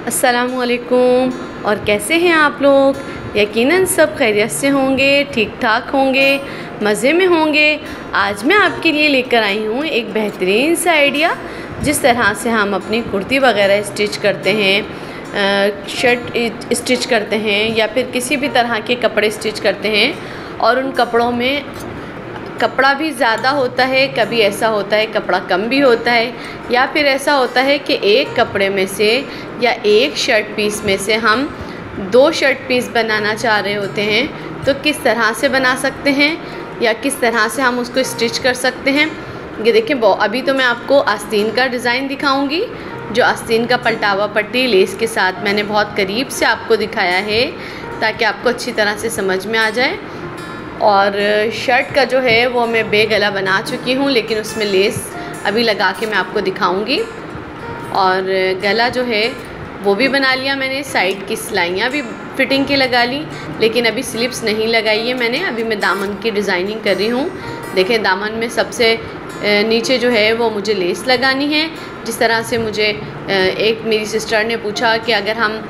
अस्सलामुअलैकुम। और कैसे हैं आप लोग? यकीनन सब खैरियत से होंगे, ठीक ठाक होंगे, मज़े में होंगे। आज मैं आपके लिए लेकर आई हूँ एक बेहतरीन सा आइडिया, जिस तरह से हम अपनी कुर्ती वगैरह स्टिच करते हैं, शर्ट स्टिच करते हैं या फिर किसी भी तरह के कपड़े स्टिच करते हैं और उन कपड़ों में कपड़ा भी ज़्यादा होता है, कभी ऐसा होता है कपड़ा कम भी होता है, या फिर ऐसा होता है कि एक कपड़े में से या एक शर्ट पीस में से हम 2 शर्ट पीस बनाना चाह रहे होते हैं। तो किस तरह से बना सकते हैं या किस तरह से हम उसको स्टिच कर सकते हैं, ये देखें। अभी तो मैं आपको आस्तीन का डिज़ाइन दिखाऊंगी, जो आस्तीन का पलटावा पट्टी लेस के साथ मैंने बहुत करीब से आपको दिखाया है ताकि आपको अच्छी तरह से समझ में आ जाए। और शर्ट का जो है वो मैं बे गला बना चुकी हूँ, लेकिन उसमें लेस अभी लगा के मैं आपको दिखाऊंगी। और गला जो है वो भी बना लिया मैंने, साइड की सिलाइयाँ भी फिटिंग की लगा ली, लेकिन अभी स्लिप्स नहीं लगाई है मैंने। अभी मैं दामन की डिज़ाइनिंग कर रही हूँ। देखें, दामन में सबसे नीचे जो है वो मुझे लेस लगानी है। जिस तरह से मुझे एक मेरी सिस्टर ने पूछा कि अगर हम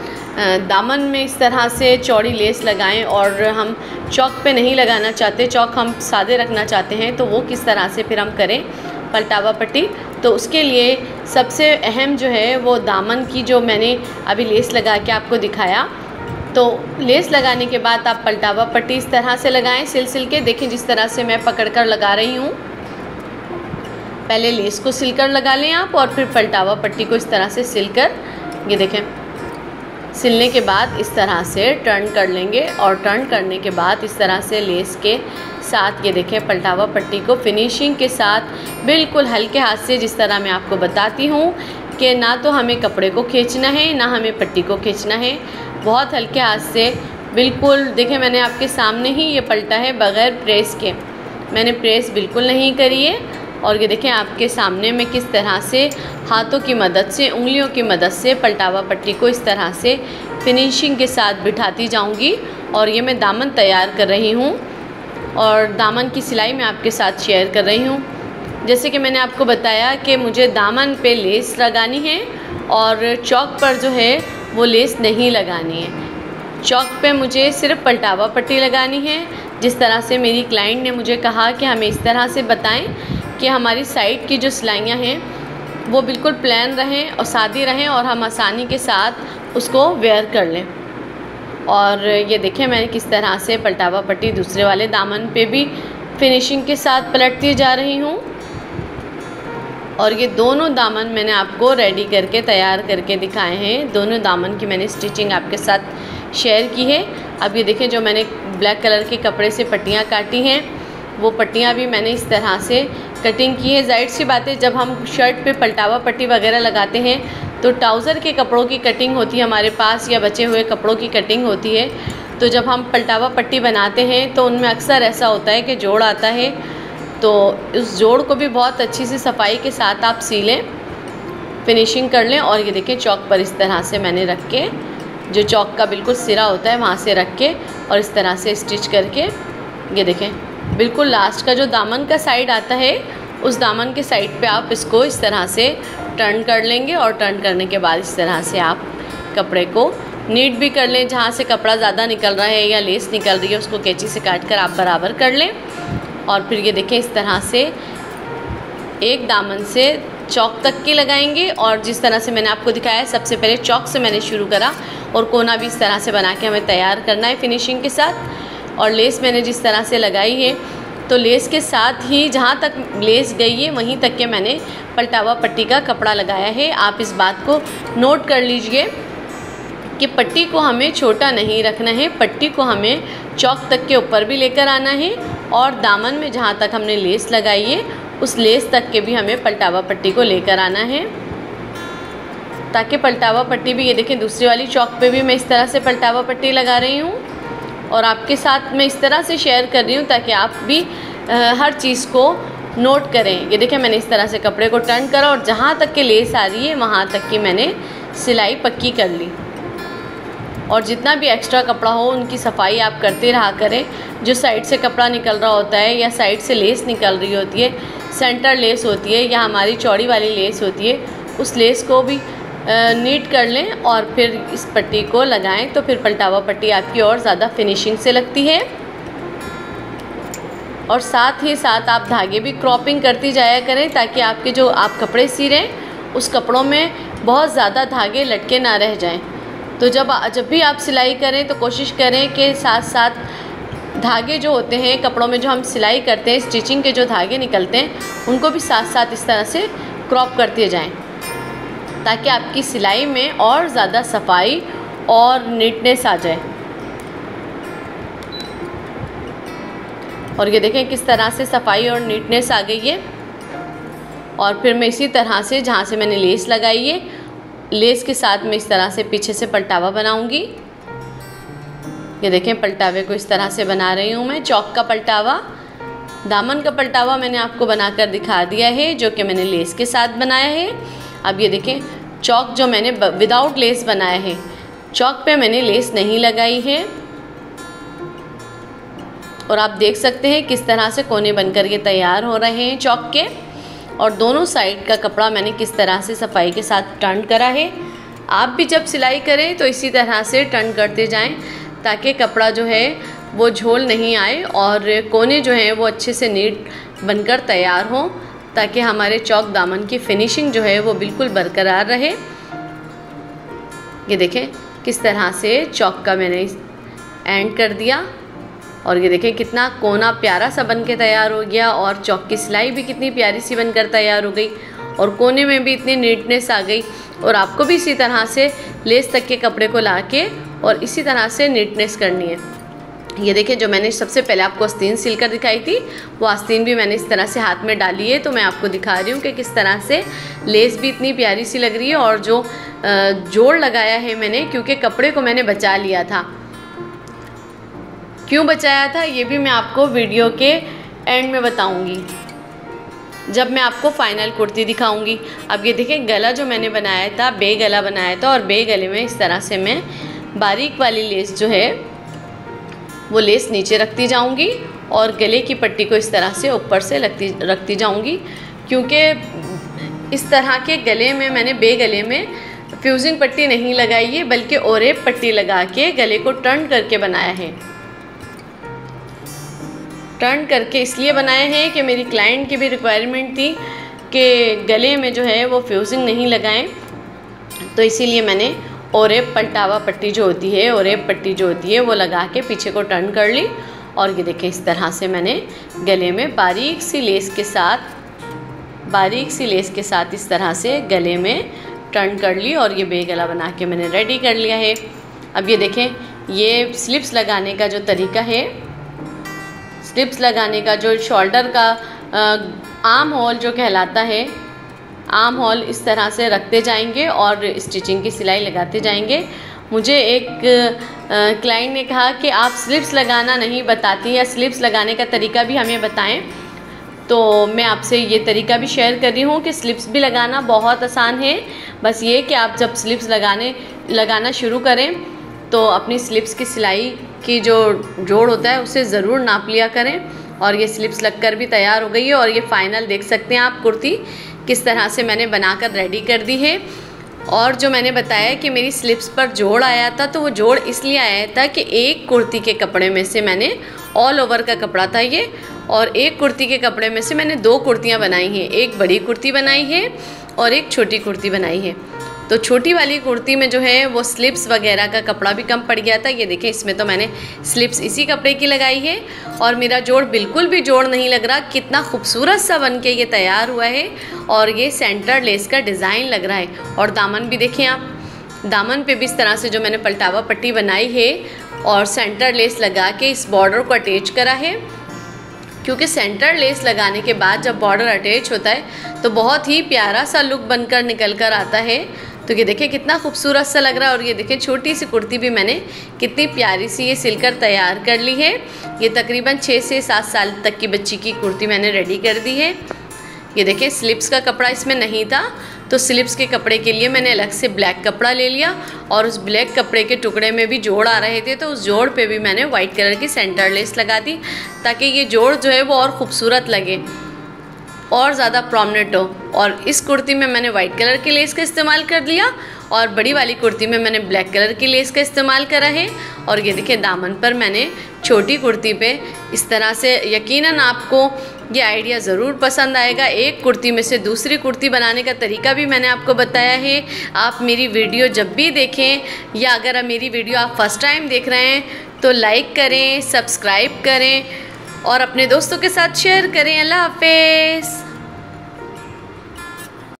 दामन में इस तरह से चौड़ी लेस लगाएं और हम चौक पे नहीं लगाना चाहते, चौक हम सादे रखना चाहते हैं, तो वो किस तरह से फिर हम करें पलटावा पट्टी। तो उसके लिए सबसे अहम जो है वो दामन की, जो मैंने अभी लेस लगा के आपको दिखाया। तो लेस लगाने के बाद आप पलटावा पट्टी इस तरह से लगाएं, सिल के। देखें, जिस तरह से मैं पकड़कर लगा रही हूँ। पहले लेस को सिलकर लगा लें आप, और फिर पलटावा पट्टी को इस तरह से सिलकर, ये देखें, सिलने के बाद इस तरह से टर्न कर लेंगे। और टर्न करने के बाद इस तरह से लेस के साथ, ये देखें, पलटावा पट्टी को फिनिशिंग के साथ बिल्कुल हल्के हाथ से, जिस तरह मैं आपको बताती हूँ कि ना तो हमें कपड़े को खींचना है ना हमें पट्टी को खींचना है, बहुत हल्के हाथ से बिल्कुल। देखें, मैंने आपके सामने ही ये पलटा है बग़ैर प्रेस के, मैंने प्रेस बिल्कुल नहीं करी है। और ये देखें, आपके सामने मैं किस तरह से हाथों की मदद से, उंगलियों की मदद से पलटावा पट्टी को इस तरह से फिनिशिंग के साथ बिठाती जाऊंगी। और ये मैं दामन तैयार कर रही हूँ और दामन की सिलाई मैं आपके साथ शेयर कर रही हूँ। जैसे कि मैंने आपको बताया कि मुझे दामन पे लेस लगानी है और चौक पर जो है वो लेस नहीं लगानी है। चौक पे मुझे सिर्फ पलटावा पट्टी लगानी है। जिस तरह से मेरी क्लाइंट ने मुझे कहा कि हमें इस तरह से बताएं कि हमारी साइड की जो सिलाइयाँ हैं वो बिल्कुल प्लेन रहें और सादी रहें और हम आसानी के साथ उसको वेयर कर लें। और ये देखें, मैंने किस तरह से पलटावा पट्टी दूसरे वाले दामन पे भी फिनिशिंग के साथ पलटती जा रही हूँ। और ये दोनों दामन मैंने आपको रेडी करके तैयार करके दिखाए हैं। दोनों दामन की मैंने स्टिचिंग आपके साथ शेयर की है। अब ये देखें, जो मैंने ब्लैक कलर के कपड़े से पट्टियाँ काटी हैं, वो पट्टियाँ भी मैंने इस तरह से कटिंग की है। जाहिर सी बात है, जब हम शर्ट पे पलटावा पट्टी वगैरह लगाते हैं तो ट्राउज़र के कपड़ों की कटिंग होती है हमारे पास, या बचे हुए कपड़ों की कटिंग होती है। तो जब हम पलटावा पट्टी बनाते हैं तो उनमें अक्सर ऐसा होता है कि जोड़ आता है, तो उस जोड़ को भी बहुत अच्छी सी सफाई के साथ आप सीलें, फिनिशिंग कर लें। और ये देखें, चौक पर इस तरह से मैंने रख के, जो चौक का बिल्कुल सिरा होता है वहाँ से रख के और इस तरह से स्टिच करके, ये देखें, बिल्कुल लास्ट का जो दामन का साइड आता है उस दामन के साइड पे आप इसको इस तरह से टर्न कर लेंगे। और टर्न करने के बाद इस तरह से आप कपड़े को नीट भी कर लें। जहाँ से कपड़ा ज़्यादा निकल रहा है या लेस निकल रही है उसको कैंची से काट कर आप बराबर कर लें। और फिर ये देखें, इस तरह से एक दामन से चौक तक की लगाएंगे। और जिस तरह से मैंने आपको दिखाया, सबसे पहले चौक से मैंने शुरू करा और कोना भी इस तरह से बना के हमें तैयार करना है फिनिशिंग के साथ। और लेस मैंने जिस तरह से लगाई है, तो लेस के साथ ही जहाँ तक लेस गई है वहीं तक के मैंने पलटावा पट्टी का कपड़ा लगाया है। आप इस बात को नोट कर लीजिए कि पट्टी को हमें छोटा नहीं रखना है, पट्टी को हमें चौक तक के ऊपर भी लेकर आना है। और दामन में जहाँ तक हमने लेस लगाई है उस लेस तक के भी हमें पलटावा पट्टी को लेकर आना है, ताकि पलटावा पट्टी भी, ये देखें, दूसरी वाली चौक पे भी मैं इस तरह से पलटावा पट्टी लगा रही हूँ और आपके साथ मैं इस तरह से शेयर कर रही हूँ ताकि आप भी हर चीज़ को नोट करें। ये देखें, मैंने इस तरह से कपड़े को टर्न करा और जहाँ तक के लेस आ रही है वहाँ तक की मैंने सिलाई पक्की कर ली। और जितना भी एक्स्ट्रा कपड़ा हो उनकी सफाई आप करते रहा करें। जो साइड से कपड़ा निकल रहा होता है या साइड से लेस निकल रही होती है, सेंटर लेस होती है या हमारी चौड़ी वाली लेस होती है, उस लेस को भी नीट कर लें और फिर इस पट्टी को लगाएं, तो फिर पलटावा पट्टी आपकी और ज़्यादा फिनिशिंग से लगती है। और साथ ही साथ आप धागे भी क्रॉपिंग करती जाया करें, ताकि आपके जो आप कपड़े सी रहे हैं उस कपड़ों में बहुत ज़्यादा धागे लटके ना रह जाएं। तो जब भी आप सिलाई करें तो कोशिश करें कि साथ साथ धागे जो होते हैं कपड़ों में, जो हम सिलाई करते हैं, स्टिचिंग के जो धागे निकलते हैं उनको भी साथ साथ इस तरह से क्रॉप करते जाएं, ताकि आपकी सिलाई में और ज़्यादा सफाई और नीटनेस आ जाए। और ये देखें किस तरह से सफाई और नीटनेस आ गई है। और फिर मैं इसी तरह से जहाँ से मैंने लेस लगाई है, लेस के साथ मैं इस तरह से पीछे से पलटावा बनाऊंगी। ये देखें पलटावे को इस तरह से बना रही हूँ मैं, चौक का पलटावा। दामन का पलटावा मैंने आपको बनाकर दिखा दिया है, जो कि मैंने लेस के साथ बनाया है। अब ये देखें चौक जो मैंने विदाउट लेस बनाया है, चौक पे मैंने लेस नहीं लगाई है। और आप देख सकते हैं किस तरह से कोने बनकर के तैयार हो रहे हैं चौक के। और दोनों साइड का कपड़ा मैंने किस तरह से सफाई के साथ टर्न करा है। आप भी जब सिलाई करें तो इसी तरह से टर्न करते जाएं, ताकि कपड़ा जो है वो झोल नहीं आए और कोने जो हैं वो अच्छे से नीट बनकर तैयार हों, ताकि हमारे चौक दामन की फिनिशिंग जो है वो बिल्कुल बरकरार रहे। ये देखें किस तरह से चौक का मैंने एंड कर दिया। और ये देखें कितना कोना प्यारा सा बन के तैयार हो गया, और चौक की सिलाई भी कितनी प्यारी सी बनकर तैयार हो गई, और कोने में भी इतनी नीटनेस आ गई। और आपको भी इसी तरह से लेस तक के कपड़े को लाके और इसी तरह से नीटनेस करनी है। ये देखिए जो मैंने सबसे पहले आपको आस्तीन सिलकर दिखाई थी, वो आस्तीन भी मैंने इस तरह से हाथ में डाली है। तो मैं आपको दिखा रही हूँ कि किस तरह से लेस भी इतनी प्यारी सी लग रही है। और जो जोड़ लगाया है मैंने, क्योंकि कपड़े को मैंने बचा लिया था। क्यों बचाया था ये भी मैं आपको वीडियो के एंड में बताऊंगी, जब मैं आपको फाइनल कुर्ती दिखाऊंगी। अब ये देखें गला जो मैंने बनाया था, बे गला बनाया था, और बे गले में इस तरह से मैं बारीक वाली लेस जो है वो लेस नीचे रखती जाऊंगी और गले की पट्टी को इस तरह से ऊपर से रखती जाऊंगी। क्योंकि इस तरह के गले में मैंने बे गले में फ्यूजिंग पट्टी नहीं लगाई है, बल्कि ओरेप पट्टी लगा के गले को टर्न करके बनाया है। टर्न करके इसलिए बनाए हैं कि मेरी क्लाइंट की भी रिक्वायरमेंट थी कि गले में जो है वो फ्यूजिंग नहीं लगाएं, तो इसीलिए मैंने ओरेप पलटावा पट्टी जो होती है, ओरेप पट्टी जो होती है वो लगा के पीछे को टर्न कर ली। और ये देखें इस तरह से मैंने गले में बारीक सी लेस के साथ इस तरह से गले में टर्न कर ली, और ये बे गला बना के मैंने रेडी कर लिया है। अब ये देखें ये स्लिप्स लगाने का जो तरीका है, स्लिप्स लगाने का जो शोल्डर का आर्म होल जो कहलाता है, आर्म होल इस तरह से रखते जाएंगे और स्टिचिंग की सिलाई लगाते जाएंगे। मुझे एक क्लाइंट ने कहा कि आप स्लिप्स लगाना नहीं बताती, या स्लिप्स लगाने का तरीका भी हमें बताएं। तो मैं आपसे ये तरीका भी शेयर कर रही हूँ कि स्लिप्स भी लगाना बहुत आसान है। बस ये कि आप जब स्लिप्स लगाना शुरू करें तो अपनी स्लिप्स की सिलाई की जो जोड़ होता है उसे ज़रूर नाप लिया करें। और ये स्लिप्स लगकर भी तैयार हो गई है। और ये फाइनल देख सकते हैं आप कुर्ती किस तरह से मैंने बनाकर रेडी कर दी है। और जो मैंने बताया कि मेरी स्लिप्स पर जोड़ आया था, तो वो जोड़ इसलिए आया था कि एक कुर्ती के कपड़े में से मैंने, ऑल ओवर का कपड़ा था ये, और एक कुर्ती के कपड़े में से मैंने दो कुर्तियाँ बनाई हैं। एक बड़ी कुर्ती बनाई है और एक छोटी कुर्ती बनाई है। तो छोटी वाली कुर्ती में जो है वो स्लिप्स वगैरह का कपड़ा भी कम पड़ गया था। ये देखें इसमें तो मैंने स्लिप्स इसी कपड़े की लगाई है, और मेरा जोड़ बिल्कुल भी जोड़ नहीं लग रहा। कितना खूबसूरत सा बन के ये तैयार हुआ है, और ये सेंटर लेस का डिज़ाइन लग रहा है। और दामन भी देखें आप, दामन पे भी इस तरह से जो मैंने पलटावा पट्टी बनाई है और सेंटर लेस लगा के इस बॉर्डर को अटैच करा है। क्योंकि सेंटर लेस लगाने के बाद जब बॉर्डर अटैच होता है तो बहुत ही प्यारा सा लुक बनकर निकल कर आता है। तो ये देखिए कितना खूबसूरत सा लग रहा है। और ये देखिए छोटी सी कुर्ती भी मैंने कितनी प्यारी सी ये सिलकर तैयार कर ली है। ये तकरीबन 6 से 7 साल तक की बच्ची की कुर्ती मैंने रेडी कर दी है। ये देखिए स्लिप्स का कपड़ा इसमें नहीं था, तो स्लिप्स के कपड़े के लिए मैंने अलग से ब्लैक कपड़ा ले लिया, और उस ब्लैक कपड़े के टुकड़े में भी जोड़ आ रहे थे, तो उस जोड़ पे भी मैंने वाइट कलर की सेंटर लेस लगा दी, ताकि ये जोड़ जो है वो और ख़ूबसूरत लगे। और ज़्यादा प्रोमिनेंट हो। और इस कुर्ती में मैंने वाइट कलर की लेस का इस्तेमाल कर लिया और बड़ी वाली कुर्ती में मैंने ब्लैक कलर की लेस का इस्तेमाल करा है। और ये देखिए दामन पर मैंने छोटी कुर्ती पे इस तरह से, यकीनन आपको ये आइडिया ज़रूर पसंद आएगा। एक कुर्ती में से दूसरी कुर्ती बनाने का तरीका भी मैंने आपको बताया है। आप मेरी वीडियो जब भी देखें या अगर मेरी वीडियो आप फर्स्ट टाइम देख रहे हैं तो लाइक करें, सब्सक्राइब करें और अपने दोस्तों के साथ शेयर करें। अल्लाह हाफ़िज़।